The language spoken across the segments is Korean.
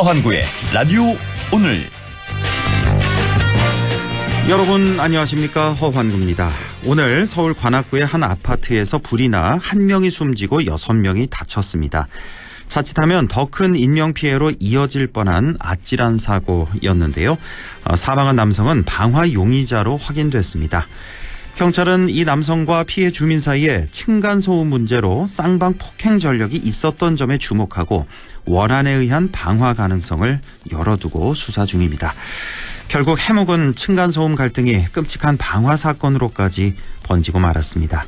허환구의 라디오 오늘. 여러분 안녕하십니까, 허환구입니다. 오늘 서울 관악구의 한 아파트에서 불이 나 한 명이 숨지고 6명이 다쳤습니다. 자칫하면 더 큰 인명피해로 이어질 뻔한 아찔한 사고였는데요. 사망한 남성은 방화 용의자로 확인됐습니다. 경찰은 이 남성과 피해 주민 사이에 층간소음 문제로 쌍방 폭행 전력이 있었던 점에 주목하고 원한에 의한 방화 가능성을 열어두고 수사 중입니다. 결국 해묵은 층간소음 갈등이 끔찍한 방화 사건으로까지 번지고 말았습니다.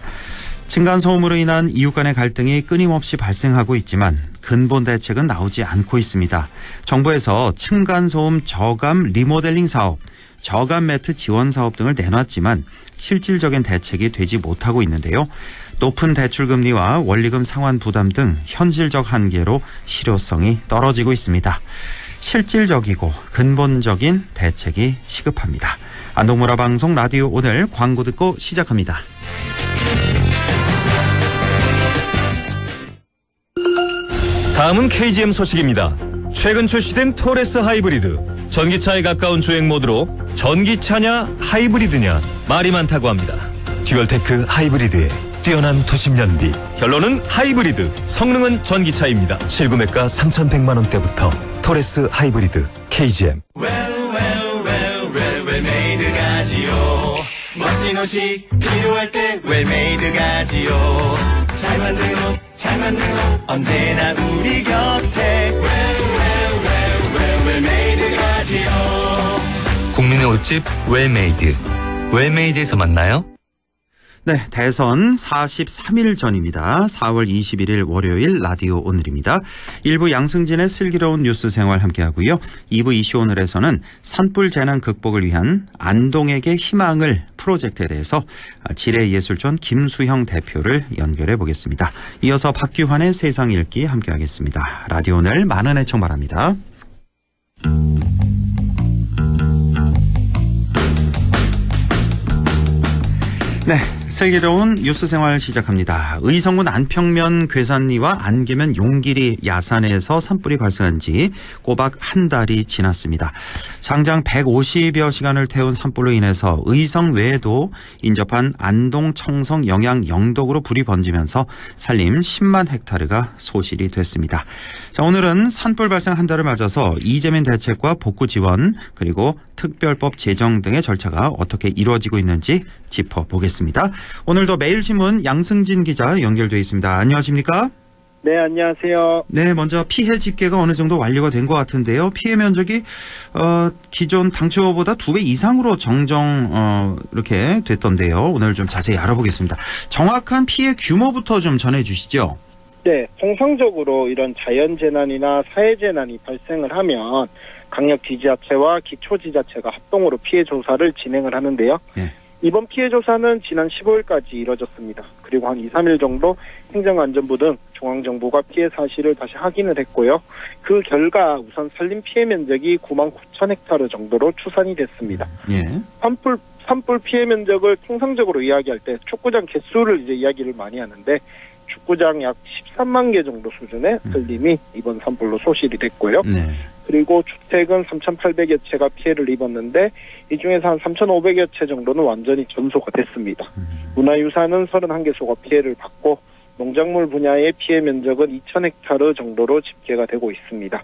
층간소음으로 인한 이웃 간의 갈등이 끊임없이 발생하고 있지만 근본 대책은 나오지 않고 있습니다. 정부에서 층간소음 저감 리모델링 사업, 저감 매트 지원 사업 등을 내놨지만 실질적인 대책이 되지 못하고 있는데요. 높은 대출금리와 원리금 상환 부담 등 현실적 한계로 실효성이 떨어지고 있습니다. 실질적이고 근본적인 대책이 시급합니다. 안동문화 방송 라디오 오늘 광고 듣고 시작합니다. 다음은 KGM 소식입니다. 최근 출시된 토레스 하이브리드. 전기차에 가까운 주행 모드로 전기차냐 하이브리드냐 말이 많다고 합니다. 듀얼테크 하이브리드의 뛰어난 도심연비. 결론은 하이브리드, 성능은 전기차입니다. 실구매가 3,100만 원대부터 토레스 하이브리드 KGM. 웰메이드 가지요. 멋진 옷이 필요할 때 웰메이드 가지요. 잘 만든 옷, 잘 만든 옷, 언제나 우리 곁에 웰메이드 가지요. 국민의 옷집 웰메이드. 웰메이드에서 만나요. 네, 대선 43일 전입니다. 4월 21일 월요일 라디오 오늘입니다. 1부 양승진의 슬기로운 뉴스 생활 함께하고요. 2부 이슈 오늘에서는 산불 재난 극복을 위한 안동에게 희망을 프로젝트에 대해서 지뢰예술촌 김수형 대표를 연결해 보겠습니다. 이어서 박규환의 세상 읽기 함께하겠습니다. 라디오 오늘 많은 애청 바랍니다. 네, 슬기로운 뉴스 생활 시작합니다. 의성군 안평면 괴산리와 안개면 용길이 야산에서 산불이 발생한 지 꼬박 한 달이 지났습니다. 장장 150여 시간을 태운 산불로 인해서 의성 외에도 인접한 안동, 청성, 영양, 영덕으로 불이 번지면서 산림 10만 헥타르가 소실이 됐습니다. 자, 오늘은 산불 발생 한 달을 맞아서 이재민 대책과 복구 지원 그리고 특별법 제정 등의 절차가 어떻게 이루어지고 있는지 짚어보겠습니다. 오늘도 매일신문 양승진 기자 연결돼 있습니다. 안녕하십니까? 네, 안녕하세요. 네, 먼저 피해 집계가 어느 정도 완료가 된 것 같은데요. 피해 면적이 기존 당초보다 2배 이상으로 이렇게 됐던데요. 오늘 좀 자세히 알아보겠습니다. 정확한 피해 규모부터 좀 전해주시죠. 네, 통상적으로 이런 자연재난이나 사회재난이 발생을 하면 강력지자체와 기초지자체가 합동으로 피해 조사를 진행을 하는데요. 네. 이번 피해 조사는 지난 15일까지 이뤄졌습니다. 그리고 한 2, 3일 정도 행정안전부 등 중앙정부가 피해 사실을 다시 확인을 했고요. 그 결과 우선 산림 피해 면적이 9만 9천 헥타르 정도로 추산이 됐습니다. 예. 산불 피해 면적을 통상적으로 이야기할 때 축구장 개수를 이제 이야기를 많이 하는데 축구장 약 13만 개 정도 수준의 산림이 이번 산불로 소실이 됐고요. 네. 그리고 주택은 3,800여 채가 피해를 입었는데 이 중에서 한 3,500여 채 정도는 완전히 전소가 됐습니다. 문화유산은 31개소가 피해를 받고 농작물 분야의 피해 면적은 2,000헥타르 정도로 집계가 되고 있습니다.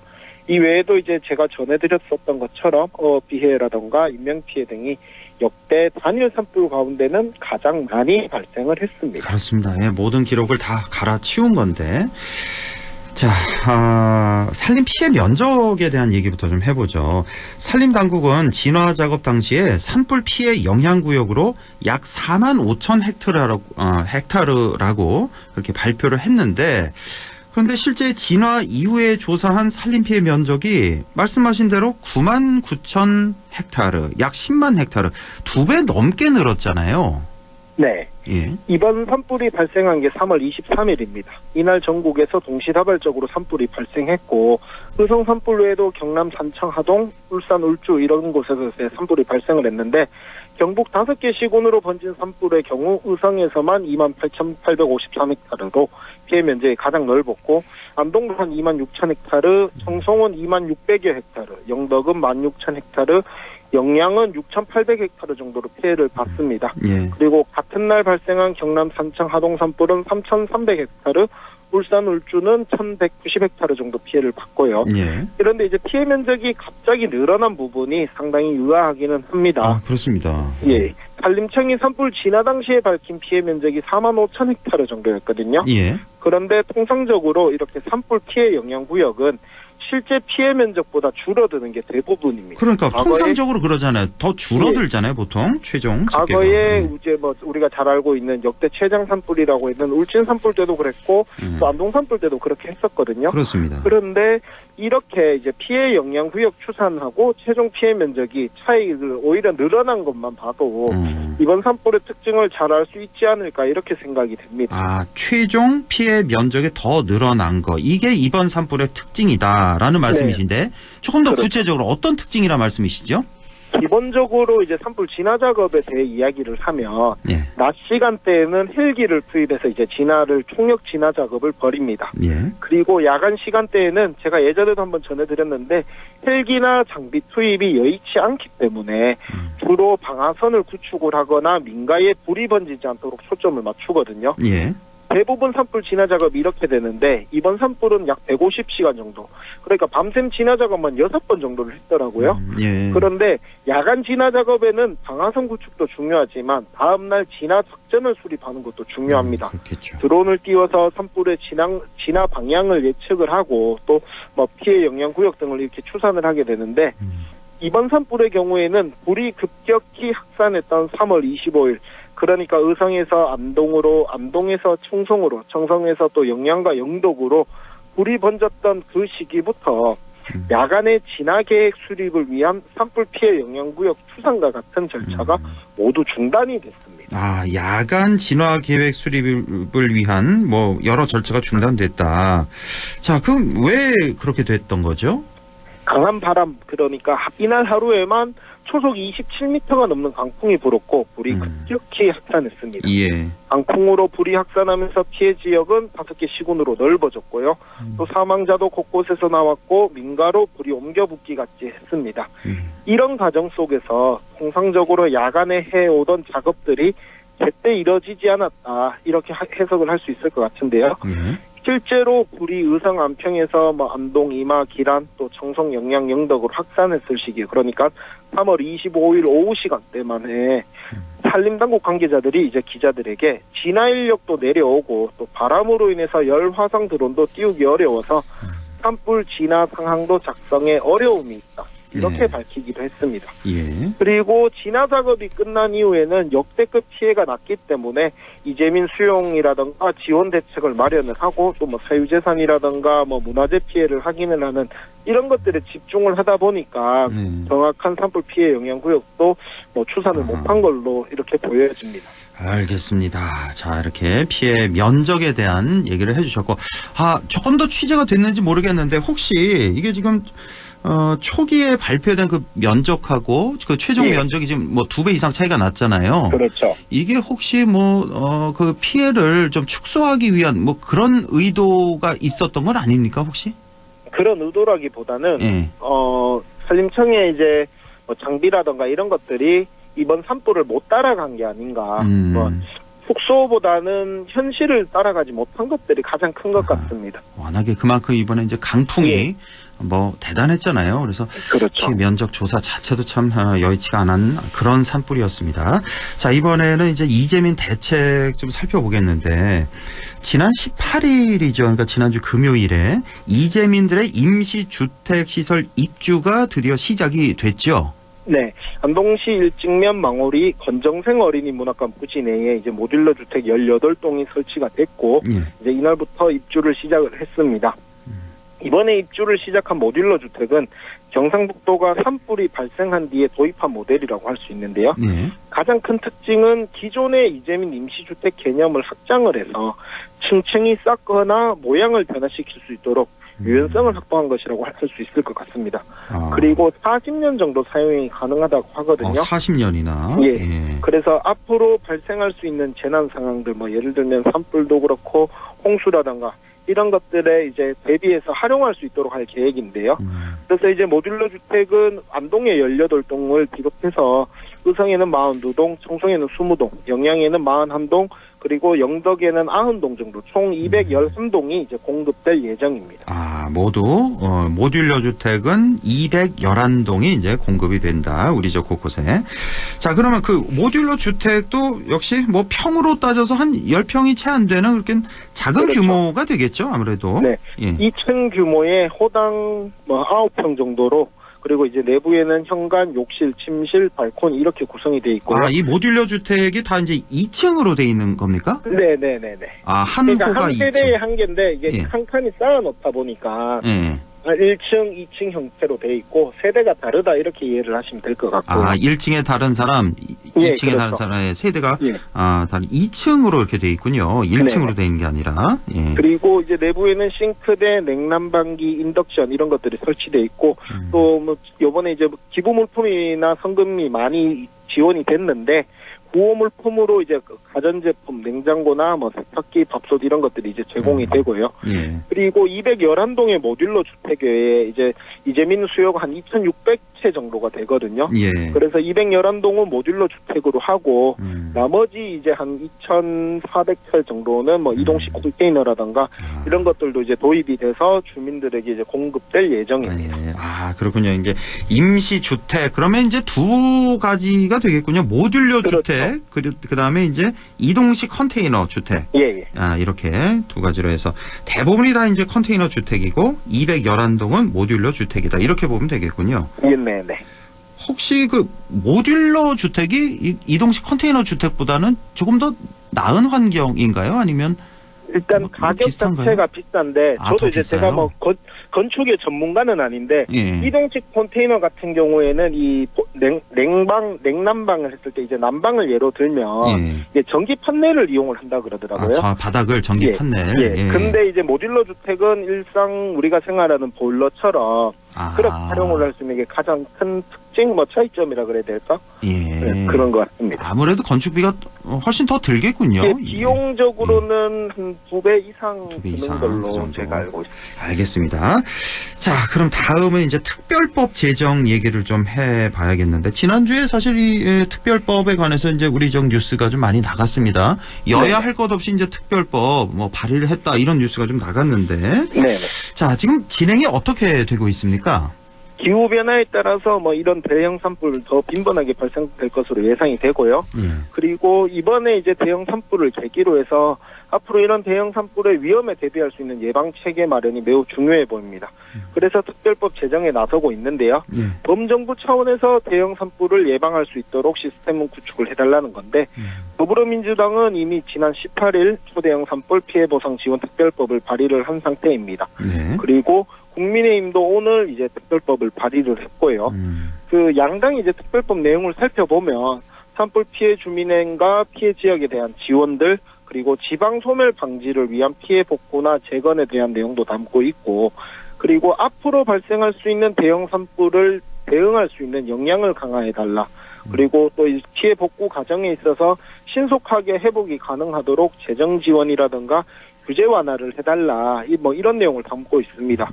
이 외에도 이제 제가 전해드렸었던 것처럼 피해라던가 인명피해 등이 역대 단일 산불 가운데는 가장 많이 발생을 했습니다. 그렇습니다. 예, 모든 기록을 다 갈아치운 건데. 자, 산림 피해 면적에 대한 얘기부터 좀 해보죠. 산림당국은 진화 작업 당시에 산불 피해 영향구역으로 약 4만 5천 헥타르라고 그렇게 발표를 했는데, 그런데 실제 진화 이후에 조사한 산림 피해 면적이 말씀하신 대로 9만 9천 헥타르, 약 10만 헥타르, 2배 넘게 늘었잖아요. 네. 예. 이번 산불이 발생한 게 3월 23일입니다. 이날 전국에서 동시다발적으로 산불이 발생했고 의성 산불 외에도 경남 산청 하동, 울산 울주 이런 곳에서 산불이 발생을 했는데 경북 5개 시군으로 번진 산불의 경우 의성에서만 28,853헥타르로 피해 면적이 가장 넓었고 안동부산 26,000헥타르, 청송은 26,000여 헥타르, 영덕은 16,000헥타르, 영양은 6,800헥타르 정도로 피해를 봤습니다. 예. 그리고 같은 날 발생한 경남 산청 하동 산불은 3,300헥타르, 울산 울주는 1,190헥타르 정도 피해를 봤고요. 예. 그런데 이제 피해 면적이 갑자기 늘어난 부분이 상당히 의아하기는 합니다. 아, 그렇습니다. 예. 산림청이 산불 진화 당시에 밝힌 피해 면적이 45,000헥타르 정도였거든요. 예. 그런데 통상적으로 이렇게 산불 피해 영향 구역은 실제 피해 면적보다 줄어드는 게 대부분입니다. 그러니까 과거에, 통상적으로 그러잖아요. 더 줄어들잖아요, 보통 최종 집계가. 과거에 이제 뭐 우리가 잘 알고 있는 역대 최장 산불이라고 있는 울진 산불 때도 그랬고 또 안동 산불 때도 그렇게 했었거든요. 그렇습니다. 그런데 이렇게 이제 피해 영향 구역 추산하고 최종 피해 면적이 차이를 오히려 늘어난 것만 봐도 이번 산불의 특징을 잘 알 수 있지 않을까 이렇게 생각이 됩니다. 아, 최종 피해 면적이 더 늘어난 거. 이게 이번 산불의 특징이다라는 말씀이신데 조금 더 그렇죠. 구체적으로 어떤 특징이라 말씀이시죠? 기본적으로 이제 산불 진화 작업에 대해 이야기를 하면 예. 낮 시간대에는 헬기를 투입해서 이제 진화를 총력 진화 작업을 벌입니다. 예. 그리고 야간 시간대에는 제가 예전에도 한번 전해드렸는데 헬기나 장비 투입이 여의치 않기 때문에 주로 방화선을 구축을 하거나 민가에 불이 번지지 않도록 초점을 맞추거든요. 예. 대부분 산불 진화 작업이 이렇게 되는데 이번 산불은 약 150시간 정도. 그러니까 밤샘 진화 작업만 6번 정도를 했더라고요. 예. 그런데 야간 진화 작업에는 방화선 구축도 중요하지만 다음날 진화 작전을 수립하는 것도 중요합니다. 그렇겠죠. 드론을 띄워서 산불의 진화 방향을 예측을 하고 또 뭐 피해 영향 구역 등을 이렇게 추산을 하게 되는데 이번 산불의 경우에는 불이 급격히 확산했던 3월 25일 그러니까 의성에서 안동으로, 안동에서 청송으로, 청송에서 또 영양과 영덕으로 불이 번졌던 그 시기부터 야간의 진화 계획 수립을 위한 산불 피해 영향구역 추산과 같은 절차가 모두 중단이 됐습니다. 아, 야간 진화 계획 수립을 위한 뭐 여러 절차가 중단됐다. 자, 그럼 왜 그렇게 됐던 거죠? 강한 바람, 그러니까 이날 하루에만 초속 27m가 넘는 강풍이 불었고 불이 급격히 확산했습니다. 예. 강풍으로 불이 확산하면서 피해 지역은 5개 시군으로 넓어졌고요. 또 사망자도 곳곳에서 나왔고 민가로 불이 옮겨 붙기같이 했습니다. 이런 과정 속에서 통상적으로 야간에 해오던 작업들이 제때 이뤄지지 않았다 이렇게 해석을 할 수 있을 것 같은데요. 실제로 불이 의성 안평에서 뭐 안동, 이마, 기란, 또 청송, 영양, 영덕으로 확산했을 시기 그러니까 3월 25일 오후 시간대만에 산림당국 관계자들이 이제 기자들에게 진화 인력도 내려오고 또 바람으로 인해서 열 화상 드론도 띄우기 어려워서 산불 진화 상황도 작성에 어려움이 있다. 이렇게 밝히기도 했습니다. 예. 그리고 진화 작업이 끝난 이후에는 역대급 피해가 났기 때문에 이재민 수용이라든가 지원 대책을 마련을 하고 또 뭐 사유재산이라든가 뭐 문화재 피해를 확인을 하는 이런 것들에 집중을 하다 보니까 정확한 산불 피해 영향 구역도 뭐 추산을 못한 걸로 이렇게 보여집니다. 알겠습니다. 자, 이렇게 피해 면적에 대한 얘기를 해주셨고, 조금 더 취재가 됐는지 모르겠는데 혹시 이게 지금 초기에 발표된 그 면적하고 그 최종 면적이 지금 뭐 2배 이상 차이가 났잖아요. 그렇죠. 이게 혹시 그 피해를 좀 축소하기 위한 뭐 그런 의도가 있었던 건 아닙니까, 혹시? 그런 의도라기보다는 예. 산림청의 이제 뭐 장비라든가 이런 것들이 이번 산불을 못 따라간 게 아닌가. 뭐 속소보다는 현실을 따라가지 못한 것들이 가장 큰 것 같습니다. 워낙에 그만큼 이번에 이제 강풍이 뭐 대단했잖아요. 그래서 그렇죠. 피해 면적 조사 자체도 참 여의치가 않은 그런 산불이었습니다. 자, 이번에는 이제 이재민 대책 좀 살펴보겠는데 지난 18일이죠. 그러니까 지난주 금요일에 이재민들의 임시주택시설 입주가 드디어 시작이 됐죠. 네, 안동시 일직면 망오리 건정생 어린이 문학관 부지 내에 이제 모듈러 주택 18동이 설치가 됐고 이제 이날부터 입주를 시작을 했습니다. 이번에 입주를 시작한 모듈러 주택은 경상북도가 산불이 발생한 뒤에 도입한 모델이라고 할 수 있는데요. 네. 가장 큰 특징은 기존의 이재민 임시주택 개념을 확장을 해서 층층이 쌓거나 모양을 변화시킬 수 있도록 유연성을 확보한 것이라고 할 수 있을 것 같습니다. 그리고 40년 정도 사용이 가능하다고 하거든요. 40년이나. 예. 그래서 앞으로 발생할 수 있는 재난 상황들, 뭐 예를 들면 산불도 그렇고 홍수라든가 이런 것들에 이제 대비해서 활용할 수 있도록 할 계획인데요. 그래서 이제 모듈러 주택은 안동에 18동을 비롯해서 의성에는 42동, 청송에는 20동, 영양에는 41동, 그리고 영덕에는 90동 정도 총 213동이 이제 공급될 예정입니다. 모두 모듈러 주택은 211동이 이제 공급이 된다. 우리 저 곳곳에. 자, 그러면 그 모듈러 주택도 역시 뭐 평으로 따져서 한 10평이 채 안 되는 그렇게 작은 그렇죠. 규모가 되겠죠, 아무래도. 네. 예. 2층 규모의 호당 뭐 9평 정도로 그리고 이제 내부에는 현관, 욕실, 침실, 발코니 이렇게 구성이 돼 있고요. 이 모듈러 주택이 다 이제 2층으로 돼 있는 겁니까? 네네네네. 한 그러니까 호가 한 2층. 세대에 한 개인데 이게 예. 한 칸이 쌓아놓다 보니까 예. 1층, 2층 형태로 돼 있고 세대가 다르다 이렇게 이해를 하시면 될 것 같고. 1층에 다른 사람, 예, 2층에 그렇죠. 다른 사람의 세대가 예. 다른 2층으로 이렇게 돼 있군요. 1층으로 돼 있는 게 아니라. 예. 그리고 이제 내부에는 싱크대, 냉난방기, 인덕션 이런 것들이 설치돼 있고 또 뭐 요번에 이제 기부 물품이나 성금이 많이 지원이 됐는데 구호 물품으로 이제 가전제품, 냉장고나 뭐 세탁기, 밥솥 이런 것들이 이제 제공이 되고요. 예. 그리고 211동의 모듈러 주택 외에 이제 이재민 수요가 한 2,600채 정도가 되거든요. 예. 그래서 211동은 모듈러 주택으로 하고 나머지 이제 한 2,400채 정도는 뭐 이동식 컨테이너라든가 이런 것들도 이제 도입이 돼서 주민들에게 이제 공급될 예정입니다. 예. 그렇군요. 이제 임시 주택 그러면 이제 두 가지가 되겠군요. 모듈러 그렇죠. 주택 그다음에 이제 이동식 컨테이너 주택. 예. 이렇게 두 가지로 해서 대부분이 다 이제 컨테이너 주택이고 211동은 모듈러 주택이다. 이렇게 보면 되겠군요. 네네. 혹시 그 모듈러 주택이 이동식 컨테이너 주택보다는 조금 더 나은 환경인가요? 아니면 일단 뭐 가격 비슷한가요? 자체가 비싼데 더 저도 이제 비싸요? 제가 뭐 건축의 전문가는 아닌데 예. 이동식 컨테이너 같은 경우에는 이 냉난방을 했을 때 이제 난방을 예로 들면 이게 전기 판넬을 이용을 한다 그러더라고요. 바닥을 전기 판넬. 예. 근데 이제 모듈러 주택은 일상 우리가 생활하는 보일러처럼 그렇게 활용을 할 수 있는 게 가장 큰 특징, 뭐 차이점이라 그래야 될까? 예. 네, 그런 것 같습니다. 아무래도 건축비가 훨씬 더 들겠군요. 예, 비용적으로는 한 2배 이상 두배 드는 걸로 그 정도. 제가 알고 있습니다. 알겠습니다. 자, 그럼 다음은 이제 특별법 제정 얘기를 좀 해봐야겠는데 지난주에 사실 이 특별법에 관해서 이제 우리 정 뉴스가 좀 많이 나갔습니다. 여야 할 것 없이 이제 특별법 뭐 발의를 했다 이런 뉴스가 좀 나갔는데. 네. 자, 지금 진행이 어떻게 되고 있습니까? 기후 변화에 따라서 뭐 이런 대형 산불 더 빈번하게 발생될 것으로 예상이 되고요. 그리고 이번에 이제 대형 산불을 계기로 해서 앞으로 이런 대형 산불의 위험에 대비할 수 있는 예방 체계 마련이 매우 중요해 보입니다. 그래서 특별법 제정에 나서고 있는데요. 범정부 차원에서 대형 산불을 예방할 수 있도록 시스템 구축을 해달라는 건데 더불어민주당은 이미 지난 18일 초대형 산불 피해 보상 지원 특별법을 발의를 한 상태입니다. 그리고 국민의힘도 오늘 이제 특별법을 발의를 했고요. 그 양당이 이제 특별법 내용을 살펴보면 산불 피해 주민과 피해 지역에 대한 지원들 그리고 지방 소멸 방지를 위한 피해 복구나 재건에 대한 내용도 담고 있고 그리고 앞으로 발생할 수 있는 대형 산불을 대응할 수 있는 역량을 강화해달라. 그리고 또 이 피해 복구 과정에 있어서 신속하게 회복이 가능하도록 재정 지원이라든가 규제 완화를 해달라. 이런 내용을 담고 있습니다.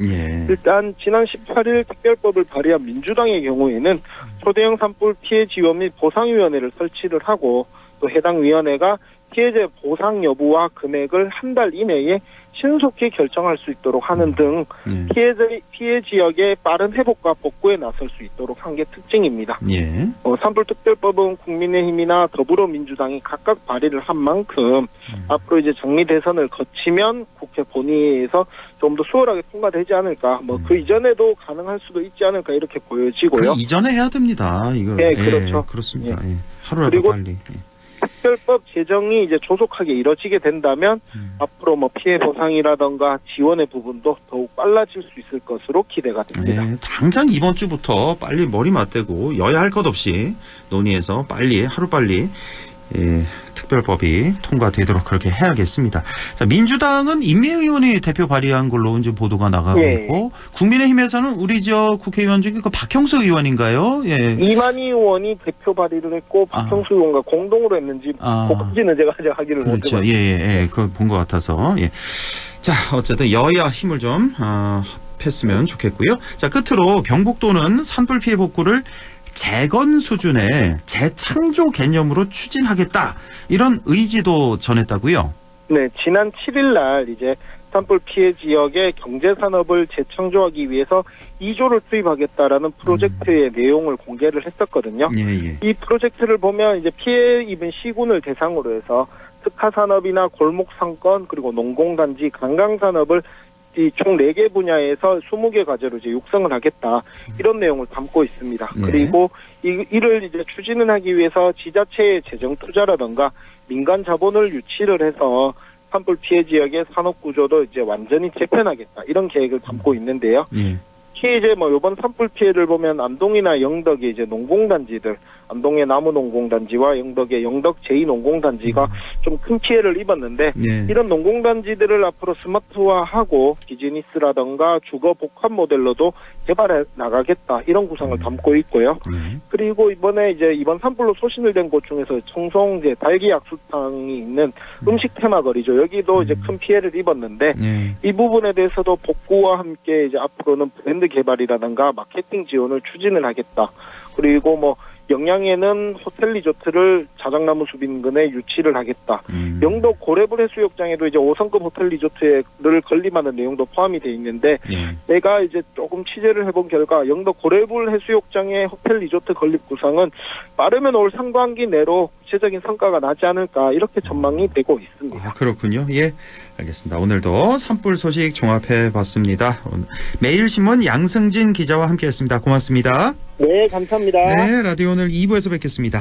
일단 지난 18일 특별법을 발의한 민주당의 경우에는 초대형 산불 피해 지원 및 보상위원회를 설치를 하고 또 해당 위원회가 피해자 보상 여부와 금액을 한 달 이내에 신속히 결정할 수 있도록 하는 등 피해 지역의 빠른 회복과 복구에 나설 수 있도록 한 게 특징입니다. 산불특별법은 국민의힘이나 더불어민주당이 각각 발의를 한 만큼 앞으로 이제 정리 대선을 거치면 국회 본회의에서 좀 더 수월하게 통과되지 않을까. 그 이전에도 가능할 수도 있지 않을까 이렇게 보여지고요. 그 이전에 해야 됩니다. 이거. 네, 그렇죠. 그렇습니다. 하루라도 그리고 빨리. 특별법 제정이 이제 조속하게 이뤄지게 된다면 앞으로 뭐 피해 보상이라던가 지원의 부분도 더욱 빨라질 수 있을 것으로 기대가 됩니다. 네, 당장 이번 주부터 빨리 머리 맞대고 여야 할 것 없이 논의해서 빨리 하루빨리 특별법이 통과되도록 그렇게 해야겠습니다. 자, 민주당은 임미의원이 대표 발의한 걸로 이제 보도가 나가고 있고 국민의힘에서는 우리 국회의원 중에 그 박형수 의원인가요? 예. 이만희 의원이 대표 발의를 했고 박형수 의원과 공동으로 했는지 그까지는 제가 아직 확인을 못 해봤습니다. 예. 그거 본 것 같아서. 예. 자, 어쨌든 여야 힘을 좀 했으면 좋겠고요. 자, 끝으로 경북도는 산불 피해 복구를 재건 수준의 재창조 개념으로 추진하겠다. 이런 의지도 전했다고요? 네, 지난 7일 날 이제 산불 피해 지역의 경제산업을 재창조하기 위해서 2조를 투입하겠다라는 프로젝트의 내용을 공개를 했었거든요. 예. 이 프로젝트를 보면 이제 피해 입은 시군을 대상으로 해서 특화산업이나 골목상권 그리고 농공단지, 관광산업을 이 총 4개 분야에서 20개 과제로 이제 육성을 하겠다. 이런 내용을 담고 있습니다. 그리고 이를 이제 추진을 하기 위해서 지자체의 재정 투자라든가 민간 자본을 유치를 해서 산불 피해 지역의 산업 구조도 이제 완전히 재편하겠다. 이런 계획을 담고 있는데요. 특히 이제 뭐 이번 산불 피해를 보면 안동이나 영덕의 이제 농공단지들, 안동의 나무농공단지와 영덕의 영덕 제2농공단지가 좀 큰 피해를 입었는데 이런 농공단지들을 앞으로 스마트화하고 비즈니스라던가 주거 복합 모델로도 개발해 나가겠다 이런 구상을 담고 있고요. 그리고 이번에 이제 이번 산불로 소신을 낸 곳 중에서 청송제 달기약수탕이 있는 음식 테마거리죠. 여기도 이제 큰 피해를 입었는데 이 부분에 대해서도 복구와 함께 이제 앞으로는 브랜드 개발이라든가 마케팅 지원을 추진을 하겠다. 그리고 뭐 영양에는 호텔 리조트를 자작나무 숲 인근에 유치를 하겠다. 영덕 고래불 해수욕장에도 이제 5성급 호텔 리조트를 건립하는 내용도 포함이 돼 있는데 내가 이제 조금 취재를 해본 결과 영덕 고래불 해수욕장의 호텔 리조트 건립 구상은 빠르면 올 상반기 내로 구체적인 성과가 나지 않을까 이렇게 전망이 되고 있습니다. 그렇군요. 예, 알겠습니다. 오늘도 산불 소식 종합해봤습니다. 매일신문 양승진 기자와 함께했습니다. 고맙습니다. 네, 감사합니다. 네, 라디오 오늘 2부에서 뵙겠습니다.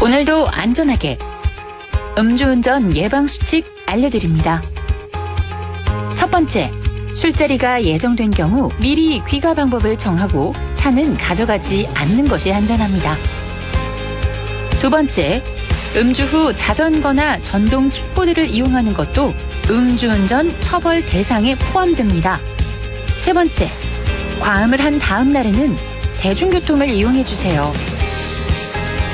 오늘도 안전하게 음주운전 예방수칙 알려드립니다. 첫 번째, 술자리가 예정된 경우 미리 귀가 방법을 정하고 차는 가져가지 않는 것이 안전합니다. 두 번째, 음주 후 자전거나 전동 킥보드를 이용하는 것도 음주운전 처벌 대상에 포함됩니다. 세 번째, 과음을 한 다음 날에는 대중교통을 이용해주세요.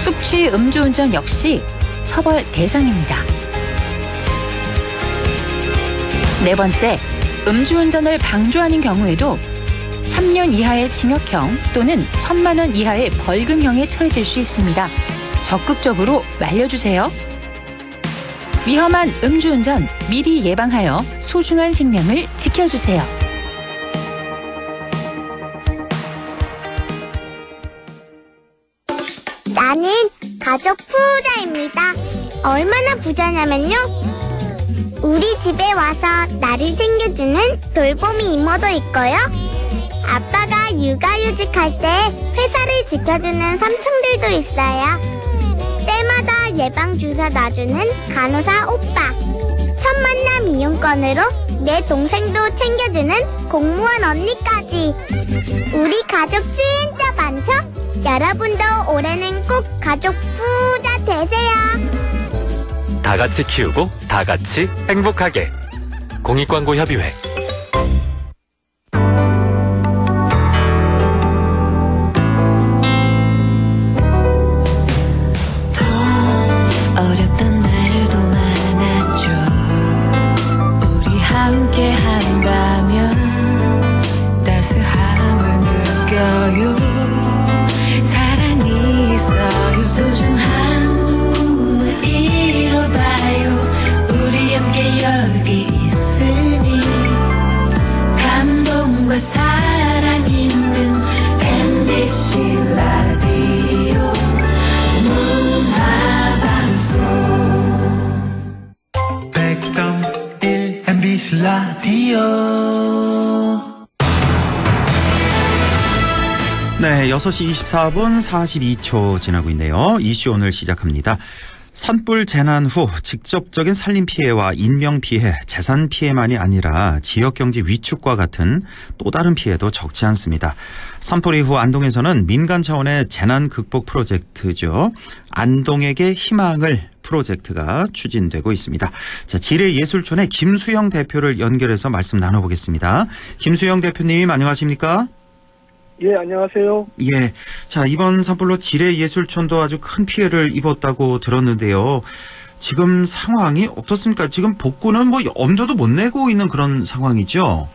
숙취 음주운전 역시 처벌 대상입니다. 네 번째, 음주운전을 방조하는 경우에도 3년 이하의 징역형 또는 1,000만 원 이하의 벌금형에 처해질 수 있습니다. 적극적으로 말려주세요. 위험한 음주운전 미리 예방하여 소중한 생명을 지켜주세요. 나는 가족 부자입니다. 얼마나 부자냐면요. 우리 집에 와서 나를 챙겨주는 돌보미 이모도 있고요. 아빠가 육아휴직할 때 회사를 지켜주는 삼촌들도 있어요. 때마다 예방주사 놔주는 간호사 오빠. 첫 만남 이용권으로 내 동생도 챙겨주는 공무원 언니까지. 우리 가족 진짜 많죠? 여러분도 올해는 꼭 가족 부자 되세요. 다 같이 키우고 다 같이 행복하게. 공익광고협의회. 어렵던 날도 많았죠. 우리 함께 한다면 따스함을 느껴요. 사랑이 있어요. 소중한 꿈을 이뤄봐요. 우리 함께 여기 있으니 6시 24분 42초 지나고 있네요. 이슈 오늘 시작합니다. 산불 재난 후 직접적인 산림 피해와 인명 피해, 재산 피해만이 아니라 지역 경제 위축과 같은 또 다른 피해도 적지 않습니다. 산불 이후 안동에서는 민간 차원의 재난 극복 프로젝트죠. 안동에게 희망을 프로젝트가 추진되고 있습니다. 자, 지뢰예술촌의 김수영 대표를 연결해서 말씀 나눠보겠습니다. 김수영 대표님 안녕하십니까? 예, 안녕하세요. 예. 자, 이번 산불로 지뢰예술촌도 아주 큰 피해를 입었다고 들었는데요. 지금 상황이 어떻습니까? 지금 복구는 뭐 엄두도 못 내고 있는 그런 상황이죠?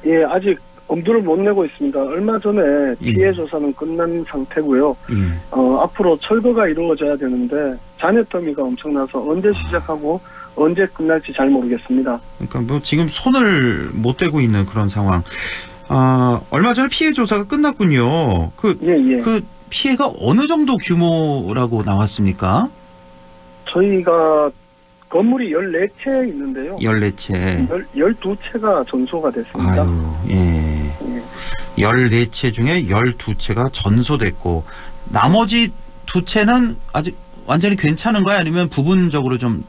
예, 아직 엄두를 못 내고 있습니다. 얼마 전에 피해 조사는 끝난 상태고요. 앞으로 철거가 이루어져야 되는데 잔해 더미가 엄청나서 언제 시작하고 언제 끝날지 잘 모르겠습니다. 그러니까 뭐 지금 손을 못 대고 있는 그런 상황. 얼마 전에 피해 조사가 끝났군요. 그 피해가 어느 정도 규모라고 나왔습니까? 저희가 건물이 14채 있는데요. 14채. 12채가 전소가 됐습니다. 아유, 예. 14채 중에 12채가 전소됐고, 나머지 2채는 아직 완전히 괜찮은가요? 아니면 부분적으로 좀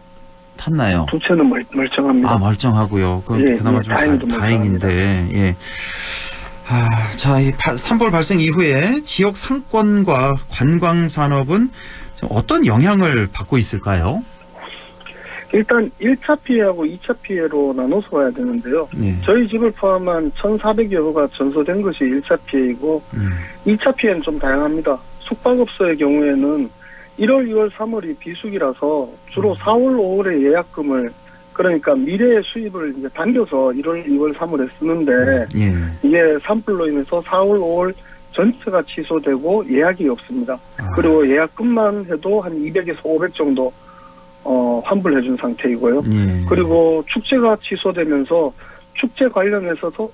탔나요? 2채는 멀쩡합니다. 멀쩡하고요. 그나마 좀 다행인데, 예. 자, 이 산불 발생 이후에 지역 상권과 관광 산업은 어떤 영향을 받고 있을까요? 일단 1차 피해하고 2차 피해로 나눠서 봐야 되는데요. 저희 집을 포함한 1,400여 호가 전소된 것이 1차 피해이고 2차 피해는 좀 다양합니다. 숙박업소의 경우에는 1월, 2월, 3월이 비수기라서 주로 4월, 5월에 예약금을 그러니까 미래의 수입을 이제 당겨서 1월, 2월, 3월에 쓰는데 이게 산불로 인해서 4월, 5월 전체가 취소되고 예약이 없습니다. 그리고 예약금만 해도 한 200에서 500 정도 환불해준 상태이고요. 그리고 축제가 취소되면서 축제 관련해서도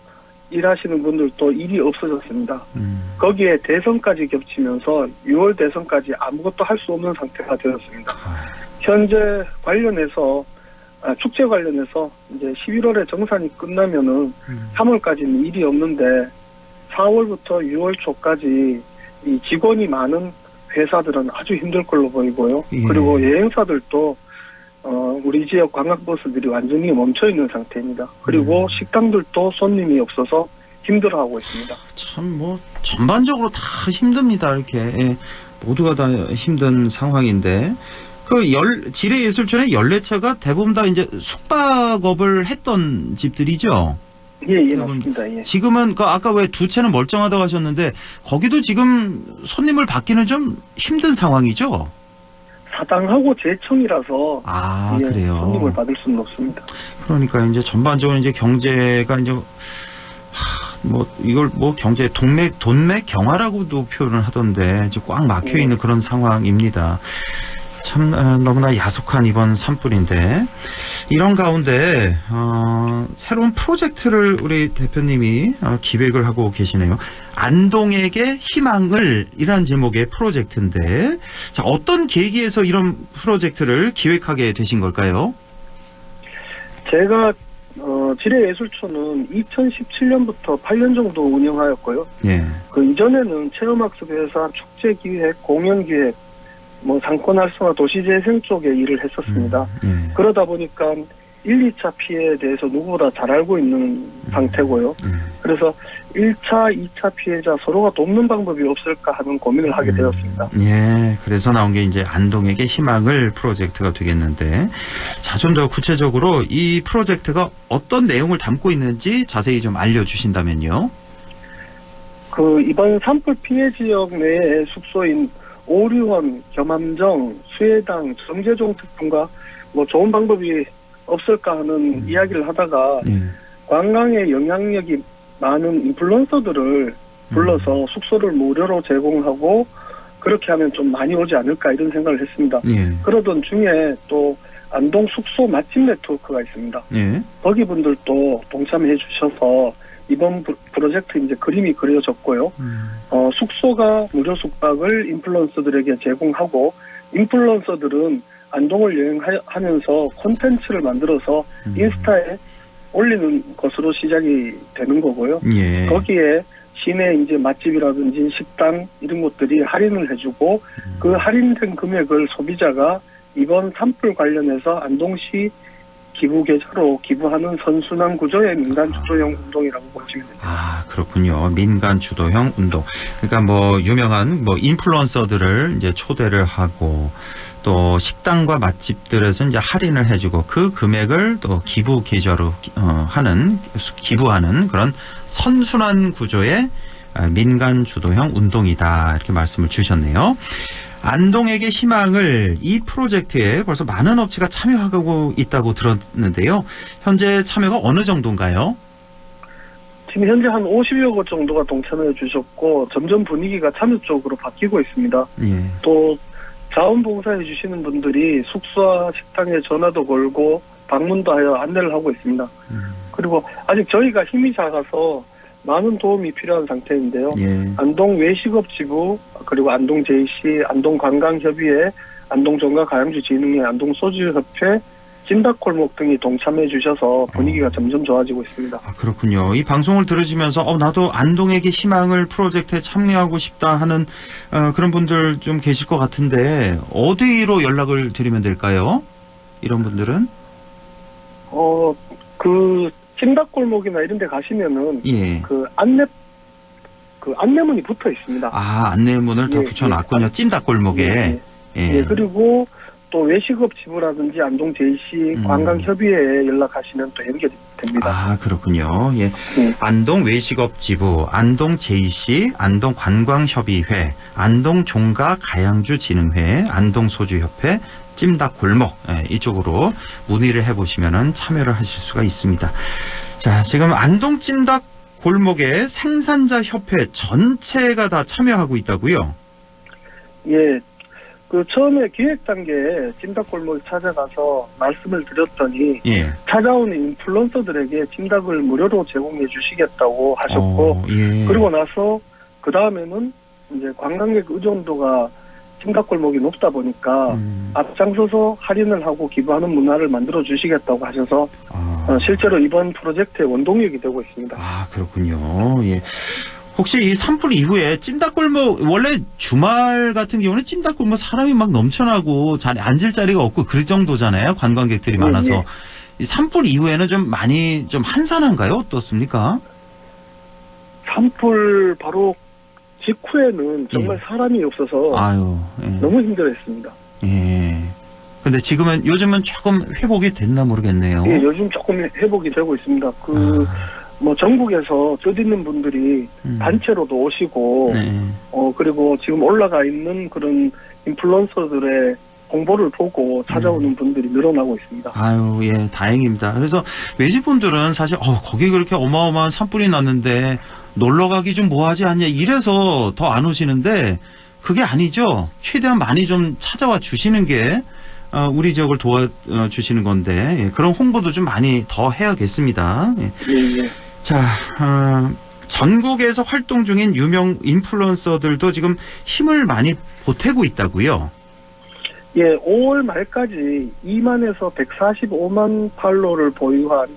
일하시는 분들도 일이 없어졌습니다. 거기에 대선까지 겹치면서 6월 대선까지 아무것도 할 수 없는 상태가 되었습니다. 현재 관련해서 축제 관련해서 이제 11월에 정산이 끝나면은 3월까지는 일이 없는데 4월부터 6월 초까지 이 직원이 많은 회사들은 아주 힘들 걸로 보이고요. 그리고 여행사들도 우리 지역 관광버스들이 완전히 멈춰 있는 상태입니다. 그리고 식당들도 손님이 없어서 힘들어하고 있습니다. 참 뭐 전반적으로 다 힘듭니다. 이렇게 모두가 다 힘든 상황인데 지뢰예술촌의 14채가 대부분 다 이제 숙박업을 했던 집들이죠. 예, 맞습니다. 예. 지금은 아까 왜 2채는 멀쩡하다고 하셨는데 거기도 지금 손님을 받기는 좀 힘든 상황이죠. 사당하고 재청이라서 그래요. 손님을 받을 수는 없습니다. 그러니까 이제 전반적으로 이제 경제가 이제 이걸 경제 돈맥 경화라고도 표현을 하던데 이제 꽉 막혀 있는 그런 상황입니다. 참 너무나 야속한 이번 산불인데 이런 가운데 새로운 프로젝트를 우리 대표님이 기획을 하고 계시네요. 안동에게 희망을 이란 제목의 프로젝트인데 자, 어떤 계기에서 이런 프로젝트를 기획하게 되신 걸까요? 제가 지뢰예술촌은 2017년부터 8년 정도 운영하였고요. 그 이전에는 체험학습회사, 축제기획, 공연기획 상권 활성화, 도시재생 쪽에 일을 했었습니다. 그러다 보니까 1, 2차 피해에 대해서 누구보다 잘 알고 있는 상태고요. 그래서 1차, 2차 피해자 서로가 돕는 방법이 없을까 하는 고민을 하게 되었습니다. 그래서 나온 게 이제 안동에게 희망을 프로젝트가 되겠는데 자, 좀 더 구체적으로 이 프로젝트가 어떤 내용을 담고 있는지 자세히 좀 알려주신다면요. 이번 산불 피해 지역 내의 숙소인 오류원, 겸암정, 수해당, 정제종 특분과 좋은 방법이 없을까 하는 이야기를 하다가 관광에 영향력이 많은 인플루언서들을 불러서 숙소를 무료로 제공하고 그렇게 하면 좀 많이 오지 않을까 이런 생각을 했습니다. 그러던 중에 또 안동 숙소 맛집 네트워크가 있습니다. 거기 분들도 동참해 주셔서 이번 프로젝트 이제 그림이 그려졌고요. 숙소가 무료 숙박을 인플루언서들에게 제공하고 인플루언서들은 안동을 여행하면서 콘텐츠를 만들어서 인스타에 올리는 것으로 시작이 되는 거고요. 거기에 시내 이제 맛집이라든지 식당 이런 것들이 할인을 해주고 그 할인된 금액을 소비자가 이번 산불 관련해서 안동시 기부 계좌로 기부하는 선순환 구조의 민간 주도형 운동이라고 보시면 됩니다. 아, 그렇군요. 민간 주도형 운동. 그러니까 뭐 유명한 뭐 인플루언서들을 이제 초대를 하고 또 식당과 맛집들에서 이제 할인을 해주고 그 금액을 또 기부 계좌로 기부하는 그런 선순환 구조의 민간 주도형 운동이다. 이렇게 말씀을 주셨네요. 안동에게 희망을 이 프로젝트에 벌써 많은 업체가 참여하고 있다고 들었는데요. 현재 참여가 어느 정도인가요? 지금 현재 한 50여 곳 정도가 동참해 주셨고 점점 분위기가 참여 쪽으로 바뀌고 있습니다. 예. 또 자원봉사해 주시는 분들이 숙소와 식당에 전화도 걸고 방문도 하여 안내를 하고 있습니다. 그리고 아직 저희가 힘이 작아서 많은 도움이 필요한 상태인데요. 예. 안동 외식업지부 그리고 안동 JC, 안동관광협의회, 안동종가가양주진흥회, 안동소주협회, 찜닭골목 등이 동참해 주셔서 분위기가 점점 좋아지고 있습니다. 아, 그렇군요. 이 방송을 들으시면서 나도 안동에게 희망을 프로젝트에 참여하고 싶다 하는 그런 분들 좀 계실 것 같은데 어디로 연락을 드리면 될까요? 이런 분들은? 찜닭골목이나 이런 데 가시면은 예. 안내문이 붙어 있습니다. 아, 안내문을 다 붙여놨군요. 찜닭골목에. 예, 그리고 또 외식업 지부라든지 안동 JC 관광협의회에 연락하시면 또 연결이 됩니다. 아, 그렇군요. 예. 안동 외식업 지부, 안동 JC, 안동 관광협의회, 안동 종가 가양주 진흥회, 안동 소주협회, 찜닭골목, 이쪽으로 문의를 해보시면 참여를 하실 수가 있습니다. 자, 지금 안동 찜닭골목의 생산자 협회 전체가 다 참여하고 있다고요? 예. 처음에 기획 단계에 찜닭골목에 찾아가서 말씀을 드렸더니 예. 찾아오는 인플루언서들에게 찜닭을 무료로 제공해 주시겠다고 하셨고 예. 그리고 나서 그 다음에는 이제 관광객 의존도가 찜닭골목이 높다 보니까 앞장서서 할인을 하고 기부하는 문화를 만들어 주시겠다고 하셔서 실제로 이번 프로젝트의 원동력이 되고 있습니다. 아, 그렇군요. 예. 혹시 이 산불 이후에 찜닭골목 원래 주말 같은 경우는 찜닭골목 사람이 막 넘쳐나고 앉을 자리가 없고 그 정도잖아요. 관광객들이 많아서. 예. 이 산불 이후에는 좀 많이 좀 한산한가요? 어떻습니까? 산불 바로 직후에는 정말 사람이 없어서 너무 힘들었습니다. 예. 근데 요즘은 조금 회복이 됐나 모르겠네요. 예, 요즘 조금 회복이 되고 있습니다. 전국에서 뜻있는 분들이 단체로도 오시고, 그리고 지금 올라가 있는 그런 인플루언서들의 홍보를 보고 찾아오는 분들이 늘어나고 있습니다. 아유, 예, 다행입니다. 그래서 외지분들은 사실, 거기 그렇게 어마어마한 산불이 났는데 놀러 가기 좀 뭐하지 않냐 이래서 더 안 오시는데 그게 아니죠. 최대한 많이 좀 찾아와 주시는 게 우리 지역을 도와주시는 건데 그런 홍보도 좀 많이 더 해야겠습니다. 예. 자, 전국에서 활동 중인 유명 인플루언서들도 지금 힘을 많이 보태고 있다고요? 예, 5월 말까지 2만에서 145만 팔로를 보유한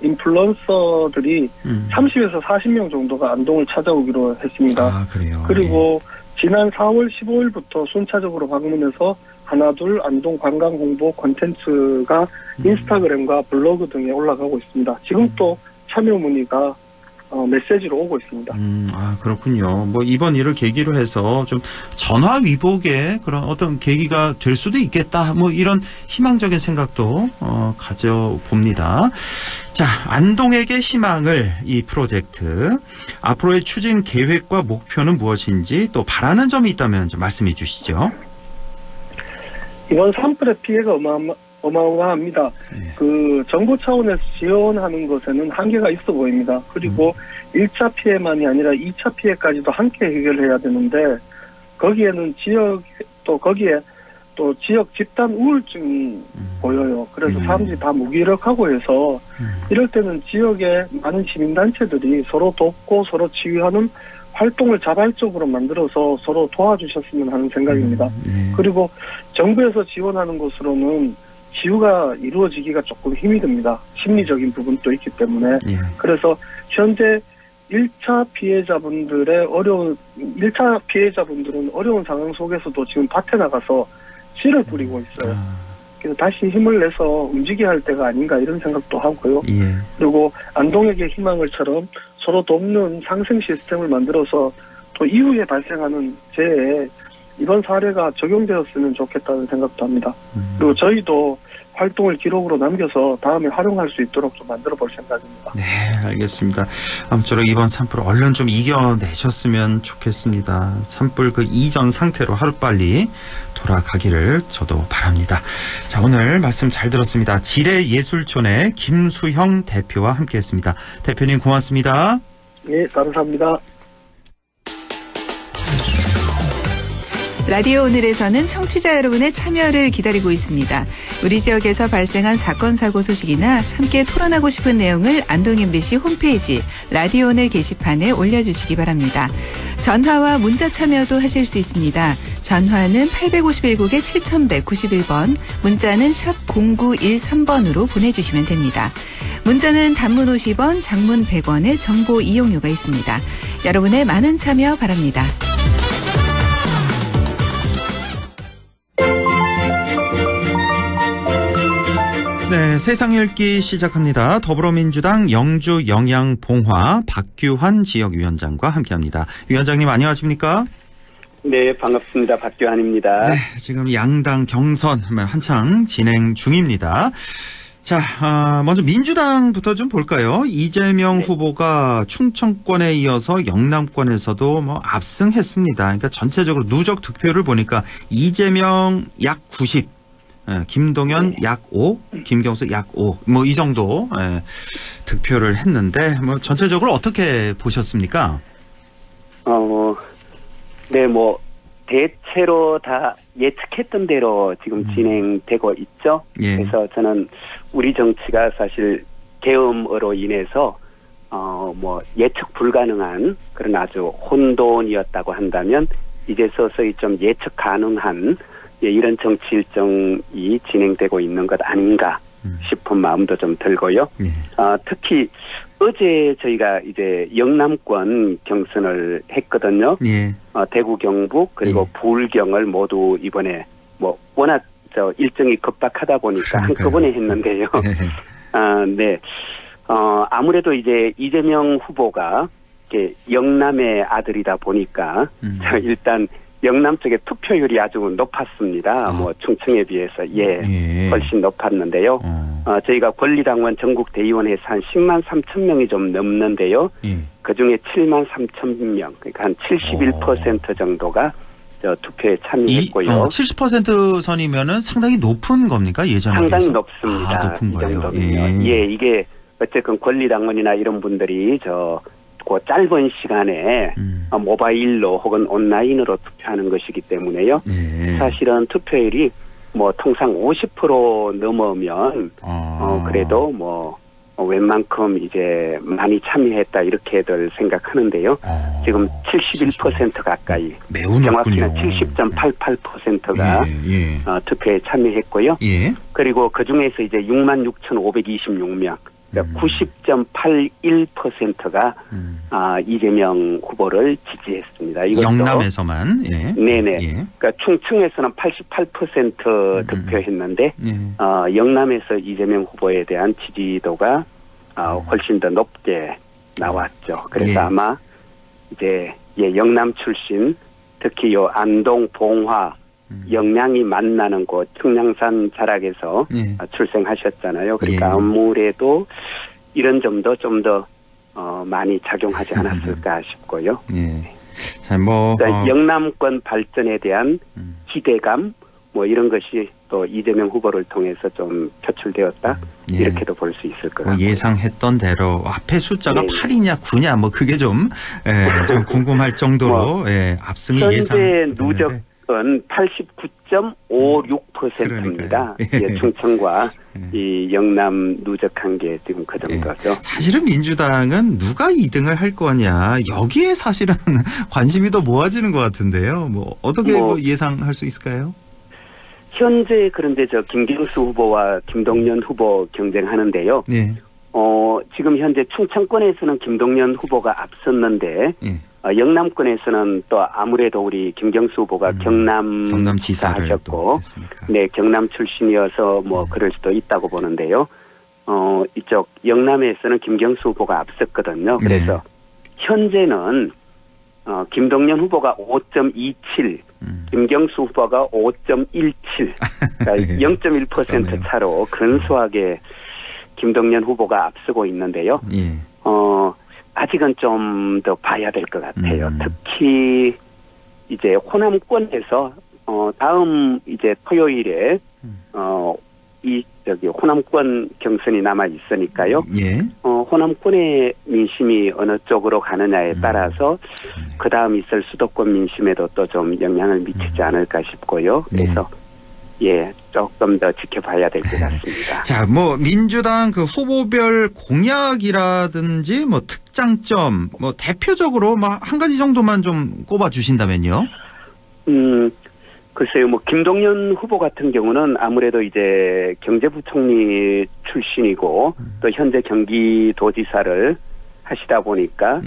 인플루언서들이 30에서 40명 정도가 안동을 찾아오기로 했습니다. 아, 그래요? 그리고 지난 4월 15일부터 순차적으로 방문해서 하나둘 안동 관광 홍보 콘텐츠가 인스타그램과 블로그 등에 올라가고 있습니다. 지금 또 참여 문의가 메시지로 오고 있습니다. 아, 그렇군요. 뭐 이번 일을 계기로 해서 좀 전화 위복의 그런 어떤 계기가 될 수도 있겠다. 뭐 이런 희망적인 생각도 가져봅니다. 자, 안동에게 희망을 이 프로젝트 앞으로의 추진 계획과 목표는 무엇인지 또 바라는 점이 있다면 좀 말씀해 주시죠. 이번 산불의 피해가 어마어마합니다. 정부 차원에서 지원하는 것에는 한계가 있어 보입니다. 그리고 1차 피해만이 아니라 2차 피해까지도 함께 해결해야 되는데 거기에는 거기에 지역 집단 우울증이 보여요. 그래서 사람들이 다 무기력하고 해서 이럴 때는 지역의 많은 시민단체들이 서로 돕고 서로 치유하는 활동을 자발적으로 만들어서 서로 도와주셨으면 하는 생각입니다. 그리고 정부에서 지원하는 것으로는 치유가 이루어지기가 조금 힘이 듭니다. 심리적인 부분도 있기 때문에. 그래서 현재 1차 피해자분들은 어려운 상황 속에서도 지금 밭에 나가서 씨를 뿌리고 있어요. 그래서 다시 힘을 내서 움직여야 할 때가 아닌가 이런 생각도 하고요. 예. 그리고 안동에게 희망을처럼 서로 돕는 상생 시스템을 만들어서 또 이후에 발생하는 재해에 이번 사례가 적용되었으면 좋겠다는 생각도 합니다. 그리고 저희도 활동을 기록으로 남겨서 다음에 활용할 수 있도록 좀 만들어 볼 생각입니다. 네, 알겠습니다. 아무쪼록 이번 산불 얼른 좀 이겨내셨으면 좋겠습니다. 산불 그 이전 상태로 하루빨리 돌아가기를 저도 바랍니다. 자, 오늘 말씀 잘 들었습니다. 지뢰예술촌의 김수형 대표와 함께했습니다. 대표님 고맙습니다. 네, 감사합니다. 라디오 오늘에서는 청취자 여러분의 참여를 기다리고 있습니다. 우리 지역에서 발생한 사건 사고 소식이나 함께 토론하고 싶은 내용을 안동 MBC 홈페이지 라디오 오늘 게시판에 올려주시기 바랍니다. 전화와 문자 참여도 하실 수 있습니다. 전화는 851국에 7191번, 문자는 샵 0913번으로 보내주시면 됩니다. 문자는 단문 50원, 장문 100원의 정보 이용료가 있습니다. 여러분의 많은 참여 바랍니다. 네, 세상 읽기 시작합니다. 더불어민주당 영주 영양봉화 박규환 지역위원장과 함께합니다. 위원장님 안녕하십니까? 네, 반갑습니다. 박규환입니다. 네, 지금 양당 경선 한창 진행 중입니다. 자, 먼저 민주당부터 좀 볼까요? 이재명 후보가 충청권에 이어서 영남권에서도 압승했습니다. 그러니까 전체적으로 누적 득표를 보니까 이재명 약 90, 김동연 약 5, 김경수 약 5, 이 정도 득표를 했는데 전체적으로 어떻게 보셨습니까? 네, 대체로 다 예측했던 대로 지금 진행되고 있죠. 예. 그래서 저는 우리 정치가 사실 계엄으로 인해서 예측 불가능한 그런 아주 혼돈이었다고 한다면 이제 서서히 좀 예측 가능한 이런 정치 일정이 진행되고 있는 것 아닌가 싶은 마음도 좀 들고요. 특히 어제 저희가 이제 영남권 경선을 했거든요. 예. 대구, 경북 그리고 부울경을 모두 이번에 워낙 일정이 급박하다 보니까 한꺼번에 했는데요. 네. 아무래도 이제 이재명 후보가 이렇게 영남의 아들이다 보니까 일단 영남 쪽의 투표율이 아주 높았습니다. 충청에 비해서 훨씬 높았는데요. 저희가 권리당원 전국 대의원에서 한 10만 3천 명이 좀 넘는데요. 그중에 7만 3천 명, 그러니까 한 71% 정도가 투표에 참여했고요. 70% 선이면은 상당히 높은 겁니까? 예전에 상당히 비해서? 높습니다. 높은 이 거예요. 정도면요. 이게 어쨌든 권리당원이나 이런 분들이 그 짧은 시간에 모바일로 혹은 온라인으로 투표하는 것이기 때문에요. 사실은 투표율이 통상 50% 넘으면 그래도 웬만큼 이제 많이 참여했다 이렇게들 생각하는데요. 지금 71% 가까이, 매우 정확히는 높군요. 70.88%가 투표에 참여했고요. 그리고 그 중에서 이제 66,526명. 90.81%가 이재명 후보를 지지했습니다. 영남에서만. 네네. 그러니까 충청에서는 88% 득표했는데 영남에서 이재명 후보에 대한 지지도가 훨씬 더 높게 나왔죠. 그래서 아마 이제 영남 출신 특히 안동, 봉화, 영양이 만나는 곳 청량산 자락에서 출생하셨잖아요. 그러니까 아무래도 이런 점도 좀 더 많이 작용하지 않았을까 싶고요. 자, 그러니까 영남권 발전에 대한 기대감 이런 것이 또 이재명 후보를 통해서 좀 표출되었다 이렇게도 볼 수 있을 것 같아요. 예상했던 대로 앞에 숫자가 8이냐 9냐 그게 좀 궁금할 정도로 압승이 현재 누적은 89.56%입니다. 충청과 이 영남 누적한 게 지금 그 정도죠. 사실은 민주당은 누가 2등을 할 거냐 여기에 사실은 관심이 더 모아지는 것 같은데요. 어떻게 예상할 수 있을까요? 현재 그런데 김경수 후보와 김동연 후보 경쟁하는데요. 지금 현재 충청권에서는 김동연 후보가 앞섰는데 영남권에서는 또 아무래도 우리 김경수 후보가 경남지사를 하셨고, 네, 경남 출신이어서 뭐 그럴 수도 있다고 보는데요. 이쪽 영남에서는 김경수 후보가 앞섰거든요. 그래서 현재는 김동연 후보가 5.27, 김경수 후보가 5.17, 그러니까 0.1% 차로 근소하게 김동연 후보가 앞서고 있는데요. 아직은 좀 더 봐야 될 것 같아요. 특히 이제 호남권에서 다음 이제 토요일에 호남권 경선이 남아 있으니까요. 호남권의 민심이 어느 쪽으로 가느냐에 따라서 그 다음 있을 수도권 민심에도 또 좀 영향을 미치지 않을까 싶고요. 그래서 조금 더 지켜봐야 될 것 같습니다. 자, 뭐 민주당 그 후보별 공약이라든지 뭐 특장점, 뭐 대표적으로 뭐 한 가지 정도만 좀 꼽아 주신다면요. 글쎄요, 뭐 김동연 후보 같은 경우는 아무래도 이제 경제부총리 출신이고 또 현재 경기도지사를 하시다 보니까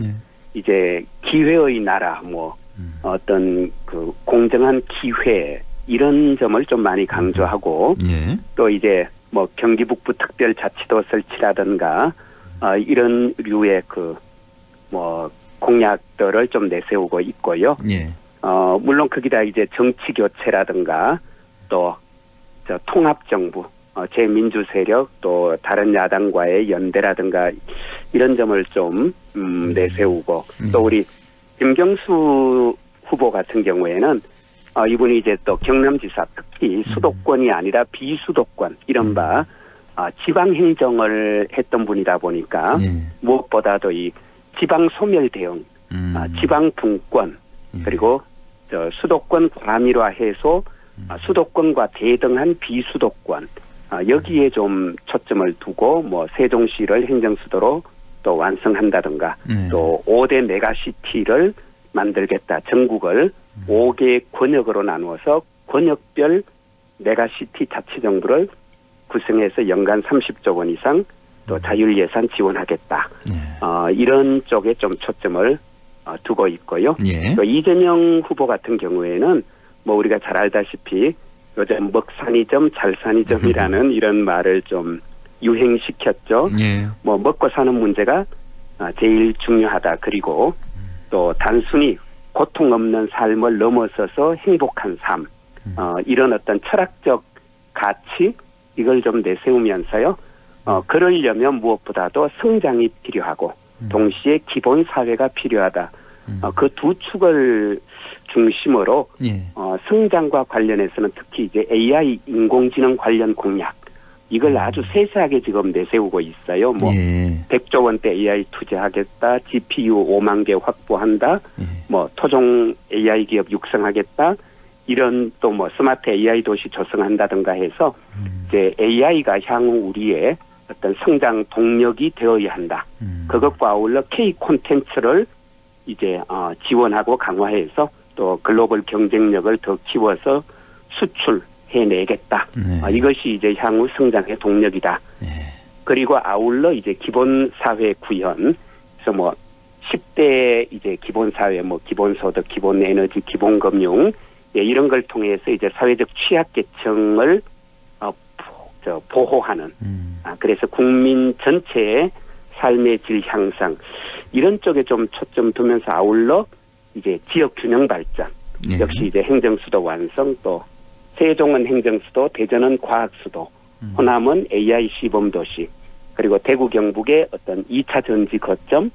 이제 기회의 나라, 뭐 어떤 그 공정한 기회 이런 점을 좀 많이 강조하고 또 이제 뭐 경기 북부 특별자치도 설치라든가 이런 류의 그 뭐 공약들을 좀 내세우고 있고요. 물론 거기다 이제 정치 교체라든가 또 통합 정부, 재민주 세력 또 다른 야당과의 연대라든가 이런 점을 좀 내세우고 또 우리 김경수 후보 같은 경우에는 이분이 이제 또 경남지사 특히 수도권이 아니라 비수도권 이른바 지방 행정을 했던 분이다 보니까 무엇보다도 이 지방 소멸 대응, 지방 분권 그리고 수도권 과밀화 해소, 수도권과 대등한 비수도권 여기에 좀 초점을 두고 뭐 세종시를 행정수도로 또 완성한다든가 또 5대 메가시티를 만들겠다. 전국을 5개 권역으로 나누어서 권역별 메가시티 자치정부를 구성해서 연간 30조 원 이상 또 자율예산 지원하겠다. 이런 쪽에 좀 초점을 두고 있고요. 또 이재명 후보 같은 경우에는 뭐 우리가 잘 알다시피 요즘 먹사니점 잘사니점이라는 이런 말을 좀 유행시켰죠. 뭐 먹고 사는 문제가 제일 중요하다. 그리고 또 단순히 고통 없는 삶을 넘어서서 행복한 삶 이런 어떤 철학적 가치 이걸 좀 내세우면서요. 그러려면 무엇보다도 성장이 필요하고 동시에 기본 사회가 필요하다. 그 두 축을 중심으로 성장과 관련해서는 특히 이제 AI 인공지능 관련 공약 이걸 아주 세세하게 지금 내세우고 있어요. 뭐 100조 원대 AI 투자하겠다, GPU 5만 개 확보한다, 뭐 토종 AI 기업 육성하겠다, 이런 또 뭐 스마트 AI 도시 조성한다든가 해서 이제 AI가 향후 우리의 어떤 성장 동력이 되어야 한다. 그것과 아울러 K 콘텐츠를 이제 지원하고 강화해서 또 글로벌 경쟁력을 더 키워서 수출해내겠다. 이것이 이제 향후 성장의 동력이다. 그리고 아울러 이제 기본 사회 구현, 그래서 뭐 10대 이제 기본 사회, 뭐 기본 소득, 기본 에너지, 기본 금융 이런 걸 통해서 이제 사회적 취약계층을 보호하는. 그래서 국민 전체의 삶의 질 향상 이런 쪽에 좀 초점 두면서 아울러 이제 지역 균형 발전 역시 이제 행정수도 완성 또 세종은 행정수도, 대전은 과학수도, 호남은 AI 시범도시 그리고 대구 경북의 어떤 2차 전지 거점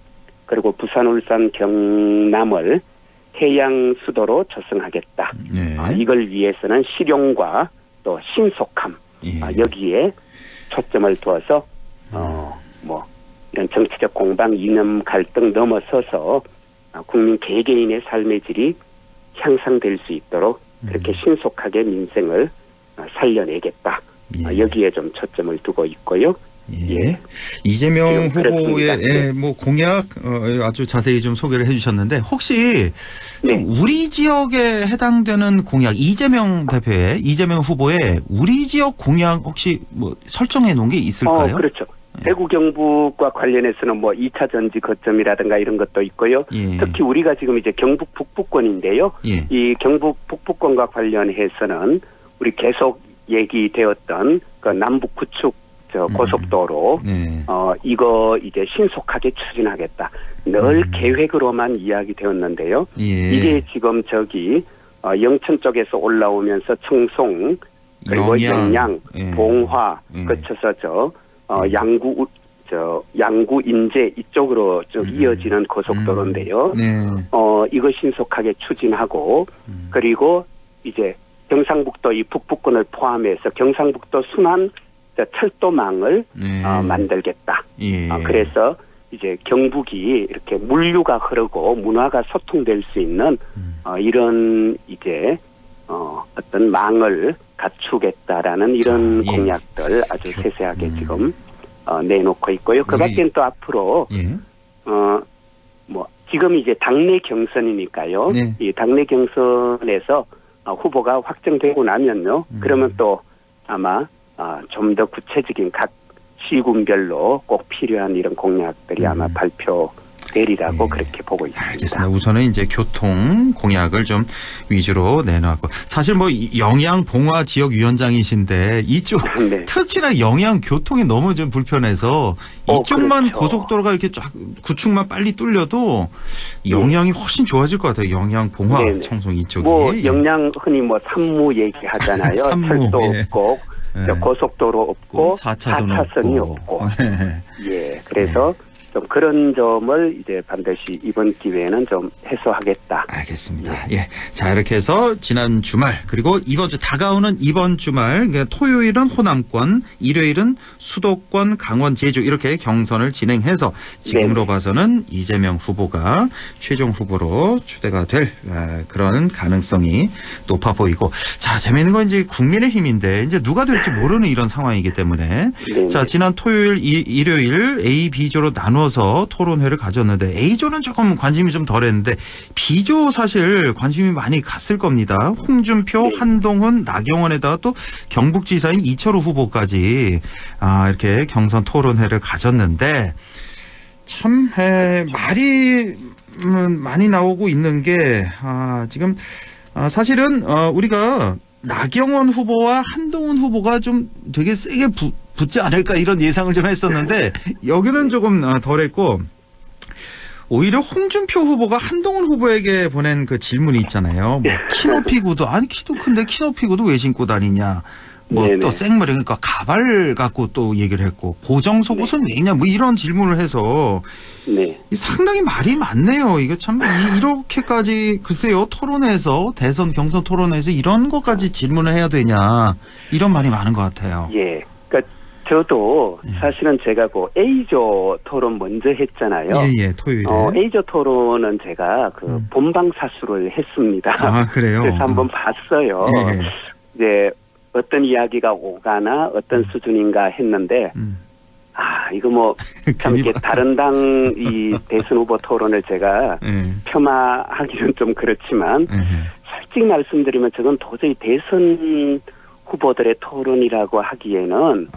그리고 부산, 울산, 경남을 해양 수도로 조성하겠다. 이걸 위해서는 실용과 또 신속함 여기에 초점을 두어서 뭐 이런 정치적 공방, 이념 갈등 넘어서서 국민 개개인의 삶의 질이 향상될 수 있도록 그렇게 신속하게 민생을 살려내겠다. 여기에 좀 초점을 두고 있고요. 이재명 후보의 뭐 공약 아주 자세히 좀 소개를 해주셨는데 혹시 좀 우리 지역에 해당되는 공약 이재명 대표의 이재명 후보의 우리 지역 공약 혹시 뭐 설정해 놓은 게 있을까요? 그렇죠. 대구 경북과 관련해서는 뭐 2차 전지 거점이라든가 이런 것도 있고요. 예. 특히 우리가 지금 이제 경북 북부권인데요. 예. 이 경북 북부권과 관련해서는 우리 계속 얘기되었던 그 남북 구축 고속도로 이거 이제 신속하게 추진하겠다. 늘 계획으로만 이야기되었는데요. 예. 이게 지금 저기 영천 쪽에서 올라오면서 청송 그리고 영양, 봉화 거쳐서 양구 인제 이쪽으로 쭉 이어지는 고속도로인데요. 이거 신속하게 추진하고 그리고 이제 경상북도 이 북부권을 포함해서 경상북도 순환 철도망을 만들겠다. 그래서 이제 경북이 이렇게 물류가 흐르고 문화가 소통될 수 있는 이런 이제 어떤 망을 갖추겠다라는 이런 공약들 아주 세세하게 지금 내놓고 있고요. 그 밖엔 또 앞으로 뭐 지금 이제 당내 경선이니까요. 이 당내 경선에서 후보가 확정되고 나면요. 그러면 또 아마 좀 더 구체적인 각 시군별로 꼭 필요한 이런 공약들이 아마 발표되리라고 그렇게 보고 있습니다. 알겠습니다. 우선은 이제 교통 공약을 좀 위주로 내놓았고 사실 뭐 영양 봉화 지역위원장이신데 이쪽 특히나 영양 교통이 너무 좀 불편해서 이쪽만 그렇죠. 고속도로가 이렇게 쫙 구축만 빨리 뚫려도 영양이 훨씬 좋아질 것 같아요. 영양 봉화 청송 이쪽이. 뭐 영양 흔히 뭐 산무 얘기하잖아요. 철도 없고 고속도로 없고 4차선이 없고. 예, 그래서 좀 그런 점을 이제 반드시 이번 기회에는 좀 해소하겠다. 알겠습니다. 예. 자, 이렇게 해서 지난 주말 그리고 이번 주 다가오는 이번 주말 그러니까 토요일은 호남권, 일요일은 수도권, 강원, 제주 이렇게 경선을 진행해서 지금으로 봐서는 이재명 후보가 최종 후보로 추대가 될 그런 가능성이 높아 보이고 자, 재미있는 건 이제 국민의힘인데 이제 누가 될지 모르는 이런 상황이기 때문에 자, 지난 토요일, 일요일 A, B조로 나눠서 토론회를 가졌는데 A조는 조금 관심이 좀 덜했는데 B조 사실 관심이 많이 갔을 겁니다. 홍준표, 한동훈, 나경원에다가 또 경북지사인 이철우 후보까지 이렇게 경선 토론회를 가졌는데 참 말이 많이 나오고 있는 게 지금 사실은 우리가 나경원 후보와 한동훈 후보가 좀 되게 세게 붙지 않을까 이런 예상을 좀 했었는데 여기는 조금 덜했고 오히려 홍준표 후보가 한동훈 후보에게 보낸 그 질문이 있잖아요. 뭐 키높이 구두 아니 키도 큰데 키높이 구두 왜 신고 다니냐. 뭐 또 생머리 그러니까 가발 갖고 또 얘기를 했고 고정 속옷은 왜 있냐 뭐 이런 질문을 해서 상당히 말이 많네요. 이게 참 이렇게까지 글쎄요 토론에서 대선 경선 토론에서 이런 것까지 질문을 해야 되냐 이런 말이 많은 것 같아요. 예, 그러니까 저도 사실은 제가 그 A조 토론 먼저 했잖아요. 토요일에. A조 토론은 제가 그 본방 사수를 했습니다. 아 그래요? 그래서 한번 봤어요. 이제 어떤 이야기가 오가나 어떤 수준인가 했는데 이거 뭐 참 이렇게 다른 당 이 대선 후보 토론을 제가 폄하하기는 좀 그렇지만 솔직히 말씀드리면 저건 도저히 대선 후보들의 토론이라고 하기에는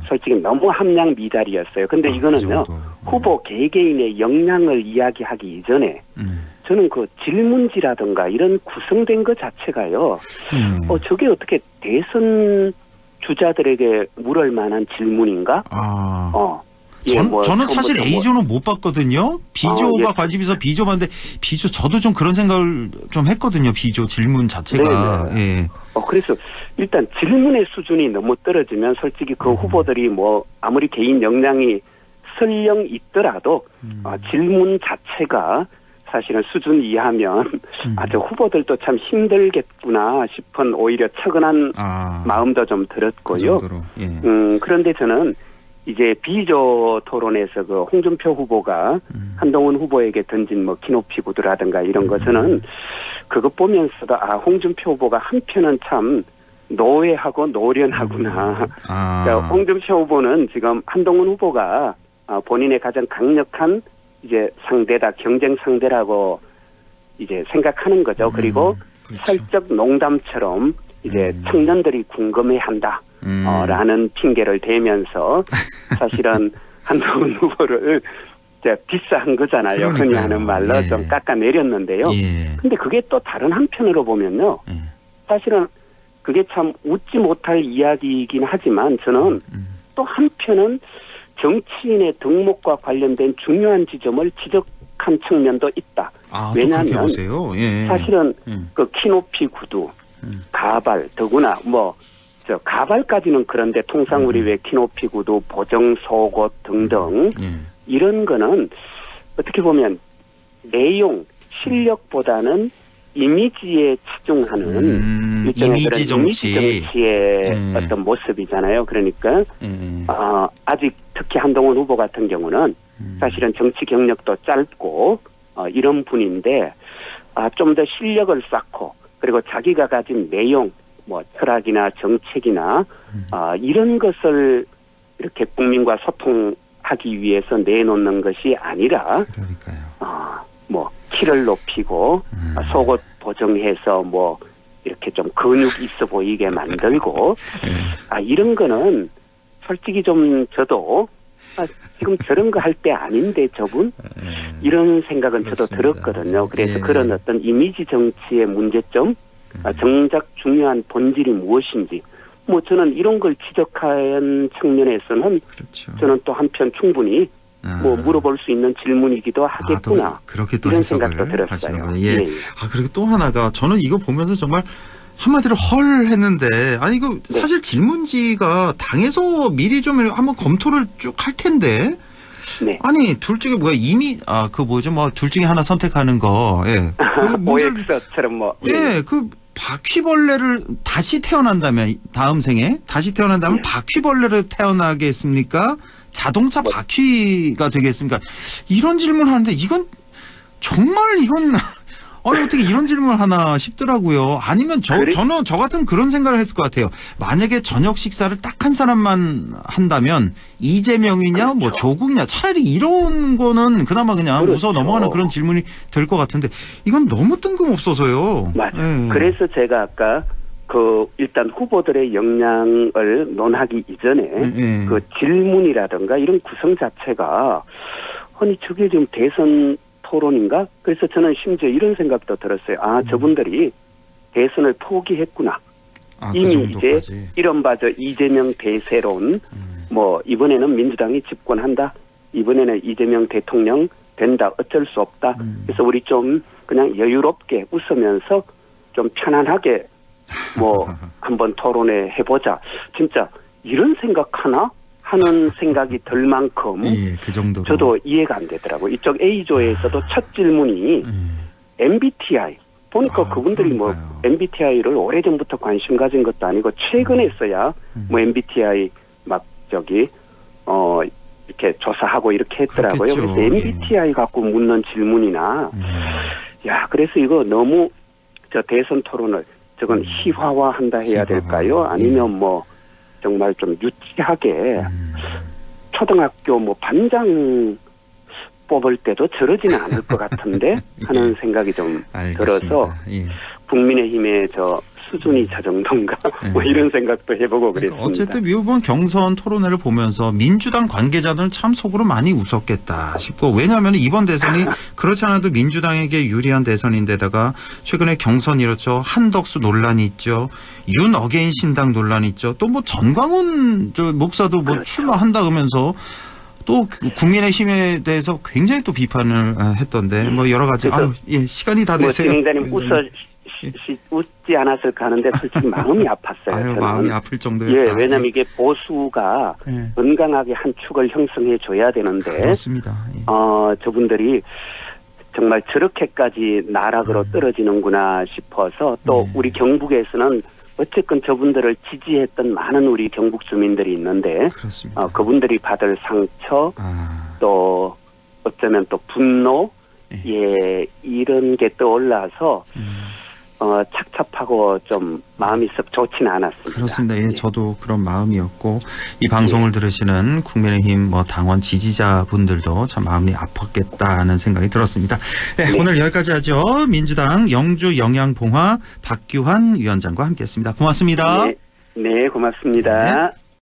솔직히 너무 함량 미달이었어요. 근데 이거는요 후보 개개인의 역량을 이야기하기 이전에 저는 그 질문지라든가 이런 구성된 것 자체가요. 저게 어떻게 대선 주자들에게 물을 만한 질문인가? 저는 사실 A조는 못 봤거든요. B조가 관심 있어 B조 봤는데 B조 저도 좀 그런 생각을 좀 했거든요. B조 질문 자체가. 그래서 일단 질문의 수준이 너무 떨어지면 솔직히 그 후보들이 뭐 아무리 개인 역량이 설령 있더라도 질문 자체가 사실은 수준 이하면 아주 후보들도 참 힘들겠구나 싶은 오히려 처근한 마음도 좀 들었고요. 그런데 저는 이제 B조 토론에서 그 홍준표 후보가 한동훈 후보에게 던진 뭐 키높이 구두라든가 이런 거 저는 그것 보면서도 홍준표 후보가 한편은 참 노회하고 노련하구나. 그러니까 홍준표 후보는 지금 한동훈 후보가 본인의 가장 강력한 이제 상대다, 경쟁 상대라고 이제 생각하는 거죠. 그리고 살짝 농담처럼 이제 청년들이 궁금해한다. 라는 핑계를 대면서 사실은 한동훈 후보를 비싸한 거잖아요. 흔히 하는 말로 좀 깎아내렸는데요. 근데 그게 또 다른 한편으로 보면요. 사실은 그게 참 웃지 못할 이야기이긴 하지만 저는 또 한편은 정치인의 덕목과 관련된 중요한 지점을 지적한 측면도 있다. 왜냐하면 사실은 그 키높이 구두, 가발, 더구나 가발까지는 그런데 통상 우리 왜 키높이 구두, 보정 속옷 등등 이런 거는 어떻게 보면 내용, 실력보다는 이미지에 치중하는 일종의 이미지 정치의 어떤 모습이잖아요. 그러니까 아직 특히 한동훈 후보 같은 경우는 사실은 정치 경력도 짧고 이런 분인데 좀 더 실력을 쌓고 그리고 자기가 가진 내용, 철학이나 정책이나 이런 것을 이렇게 국민과 소통하기 위해서 내놓는 것이 아니라 키를 높이고 속옷 보정해서 이렇게 좀 근육 있어 보이게 만들고 이런 거는 솔직히 좀 저도 지금 저런 거 할 때 아닌데 저분 이런 생각은 저도 들었거든요. 그래서 그런 어떤 이미지 정치의 문제점, 정작 중요한 본질이 무엇인지 저는 이런 걸 지적한 측면에서는 저는 또 한편 충분히 물어볼 수 있는 질문이기도 하겠구나. 그렇게 또 이런 해석을 생각도 들었어요. 그리고 또 하나가 저는 이거 보면서 정말 한마디로 헐 했는데 이거 사실 질문지가 당에서 미리 좀 한번 검토를 쭉 할 텐데 아니 둘 중에 뭐야 이미 둘 중에 하나 선택하는 거 OX처럼 그 바퀴벌레를 다시 태어난다면 다음 생에 다시 태어난다면 바퀴벌레를 태어나겠습니까? 자동차 바퀴가 되겠습니까? 이런 질문을 하는데 이건 어떻게 이런 질문을 하나 싶더라고요. 아니면 저는 저 같으면 그런 생각을 했을 것 같아요. 만약에 저녁 식사를 딱 한 사람만 한다면 이재명이냐 조국이냐 차라리 이런 거는 그나마 그냥 웃어 넘어가는 그런 질문이 될 것 같은데 이건 너무 뜬금없어서요. 맞아요. 그래서 제가 아까 일단 후보들의 역량을 논하기 이전에 그 질문이라든가 이런 구성 자체가 저게 지금 대선 토론인가? 그래서 저는 심지어 이런 생각도 들었어요. 저분들이 대선을 포기했구나. 이미 이제 이른바 이재명 대세론 이번에는 민주당이 집권한다. 이번에는 이재명 대통령 된다. 어쩔 수 없다. 그래서 우리 좀 그냥 여유롭게 웃으면서 좀 편안하게 한번 토론회 해보자. 진짜 이런 생각하나? 하는 생각이 들 만큼 그 정도로. 저도 이해가 안 되더라고요. 이쪽 A조에서도 첫 질문이 MBTI. 보니까 그분들이 MBTI를 오래전부터 관심 가진 것도 아니고 최근에서야 MBTI 이렇게 조사하고 이렇게 했더라고요. 그렇겠죠. 그래서 MBTI 갖고 묻는 질문이나 그래서 이거 너무 대선 토론을 저건 희화화한다 해야 될까요? 아니면 정말 좀 유치하게 초등학교 반장 뽑을 때도 저러지는 않을 것 같은데 하는 생각이 좀 들어서 국민의힘의 수준이 저 정도인가 이런 생각도 해보고 그랬습니다. 어쨌든 이번 경선 토론회를 보면서 민주당 관계자들은 참 속으로 많이 웃었겠다 싶고 왜냐하면 이번 대선이 그렇지 않아도 민주당에게 유리한 대선인데다가 최근에 경선 이렇죠. 한덕수 논란이 있죠. 윤 어게인 신당 논란이 있죠. 또 전광훈 목사도 출마한다 그러면서 또 국민의힘에 대해서 굉장히 또 비판을 했던데 여러 가지 시간이 다 됐어요. 진행자님 웃지 않았을까 하는데 솔직히 마음이 아팠어요. 마음이 아플 정도예요. 왜냐하면 이게 보수가 건강하게 한 축을 형성해 줘야 되는데 그렇습니다. 저분들이 정말 저렇게까지 나락으로 떨어지는구나 싶어서 또 우리 경북에서는 어쨌건 저분들을 지지했던 많은 우리 경북 주민들이 있는데 그분들이 받을 상처 또 어쩌면 또 분노 이런 게 떠올라서 착잡하고 좀 마음이 썩 좋지는 않았습니다. 그렇습니다. 저도 그런 마음이었고 이 방송을 들으시는 국민의힘 당원 지지자분들도 참 마음이 아팠겠다는 생각이 들었습니다. 오늘 여기까지 하죠. 민주당 영주 영양봉화 박규환 위원장과 함께했습니다. 고맙습니다. 네, 고맙습니다.